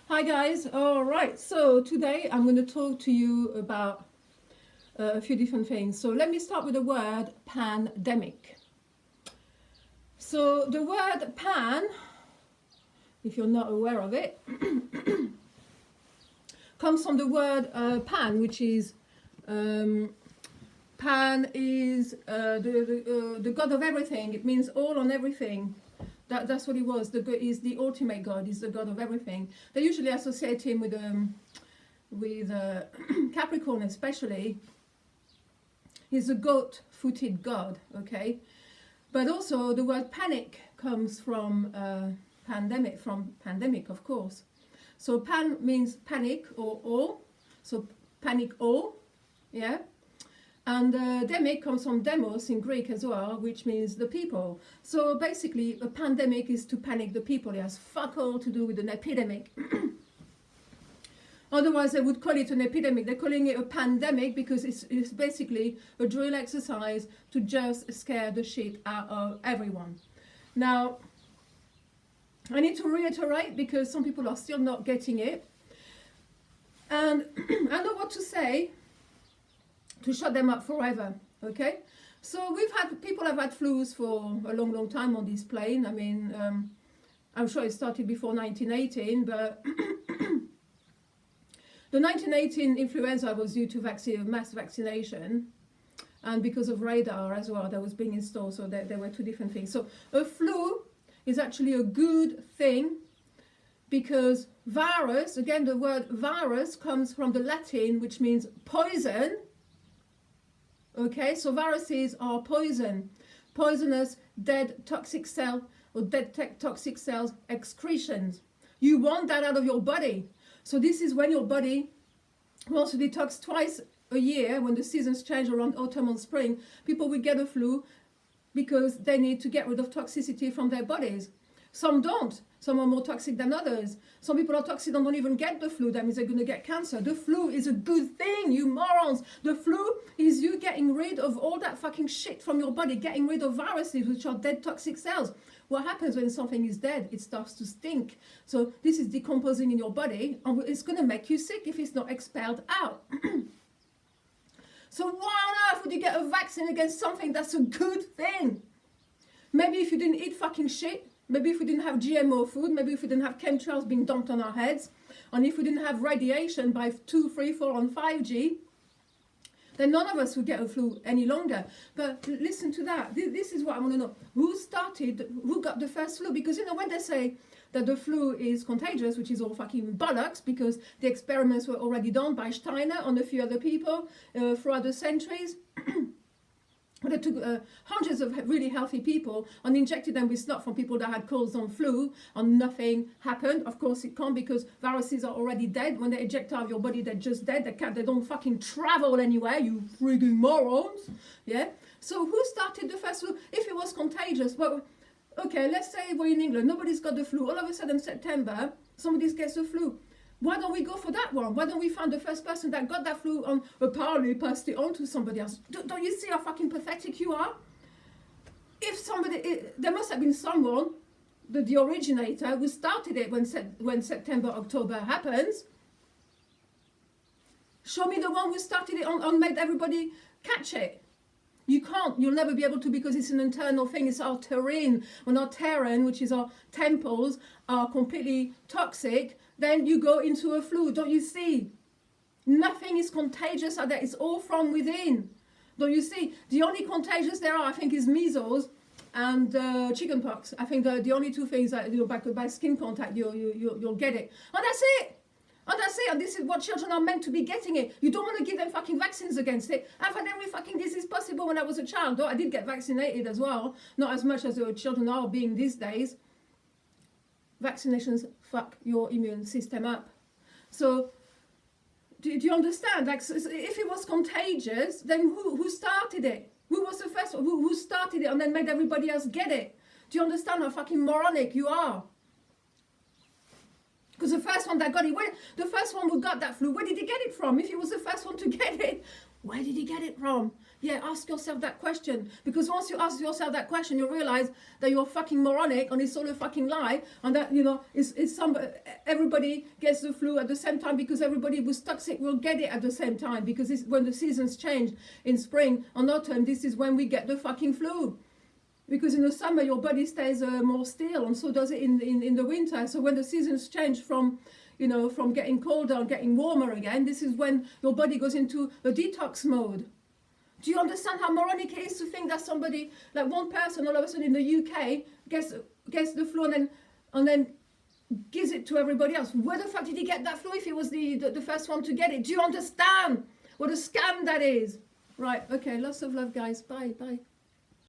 Hi guys, all right, so today I'm going to talk to you about a few different things. So let me start with the word pandemic. So the word pan, if you're not aware of it, comes from the word pan, which is pan is the god of everything. It means all on everything. That's what he was. Is the ultimate god. He's the god of everything. They usually associate him with Capricorn, especially. He's a goat-footed god. Okay, but also the word panic comes from pandemic, of course. So pan means panic or awe. So panic awe, yeah. And demic comes from demos in Greek as well, which means the people. So basically, a pandemic is to panic the people. It has fuck all to do with an epidemic. Otherwise, they would call it an epidemic. They're calling it a pandemic because it's basically a drill exercise to just scare the shit out of everyone. Now, I need to reiterate because some people are still not getting it. And I know what to say to shut them up forever, okay? So people have had flus for a long time on this plane. I mean, I'm sure it started before 1918, but the 1918 influenza was due to mass vaccination and because of radar as well that was being installed, so there were two different things. So a flu is actually a good thing because virus, again the word virus comes from the Latin, which means poison. Okay, so viruses are poison, poisonous, dead toxic cell or dead toxic cells excretions. You want that out of your body. So this is when your body wants to detox twice a year when the seasons change around autumn and spring. People will get a flu because they need to get rid of toxicity from their bodies. Some don't. Some are more toxic than others. Some people are toxic and don't even get the flu. That means they're going to get cancer. The flu is a good thing, you morons. The flu is you getting rid of all that fucking shit from your body, getting rid of viruses, which are dead toxic cells. What happens when something is dead? It starts to stink. So this is decomposing in your body, and it's going to make you sick if it's not expelled out. So why on earth would you get a vaccine against something that's a good thing? Maybe if you didn't eat fucking shit, maybe if we didn't have GMO food, maybe if we didn't have chemtrails being dumped on our heads, and if we didn't have radiation by 2, 3, 4 and 5G, then none of us would get a flu any longer. But listen to that. This is what I want to know. Who got the first flu? Because, when they say that the flu is contagious, which is all fucking bollocks, because the experiments were already done by Steiner and a few other people throughout the centuries. They took hundreds of really healthy people and injected them with snot from people that had colds and flu, and nothing happened. Of course it can't, because viruses are already dead. When they eject out of your body, they're just dead. They don't fucking travel anywhere, you frigging morons. Yeah. So who started the first flu? If it was contagious, well, okay, let's say we're in England, nobody's got the flu. All of a sudden, September, somebody gets the flu. Why don't we go for that one? Why don't we find the first person that got that flu and apparently passed it on to somebody else? Don't you see how fucking pathetic you are? If there must have been someone, the originator, who started it when September, October happens. Show me the one who started it and made everybody catch it. You can't. You'll never be able to, because it's an internal thing. It's our terrain. When our terrain, which is our temples, are completely toxic, then you go into a flu. Don't you see? Nothing is contagious out there. It's all from within. Don't you see? The only contagious there are, I think, is measles and chickenpox. I think the only two things that, by skin contact, you'll get it. And that's it. And that's it. And this is what children are meant to be getting it. You don't want to give them fucking vaccines against it. I've had every fucking disease possible when I was a child. Though I did get vaccinated as well. Not as much as the children are being these days. Vaccinations fuck your immune system up. So, do you understand? Like, if it was contagious, then who started it? Who was the first one? Who started it and then made everybody else get it? Do you understand how fucking moronic you are? Because the first one that got it, the first one who got that flu, where did he get it from? If he was the first one to get it, Where did he get it from? Yeah, ask yourself that question. Because once you ask yourself that question, you realize that you're fucking moronic and it's all a fucking lie. And that, you know, everybody gets the flu at the same time, because everybody who's toxic will get it at the same time. Because it's when the seasons change in spring and autumn, this is when we get the fucking flu. Because in the summer, your body stays more still, and so does it in the winter. So when the seasons change from, you know, from getting colder and getting warmer again, this is when your body goes into a detox mode. Do you understand how moronic it is to think that somebody, like one person all of a sudden in the UK gets the flu and then gives it to everybody else? Where the fuck did he get that flu if he was the first one to get it? Do you understand what a scam that is? Right, okay, lots of love, guys. Bye, bye.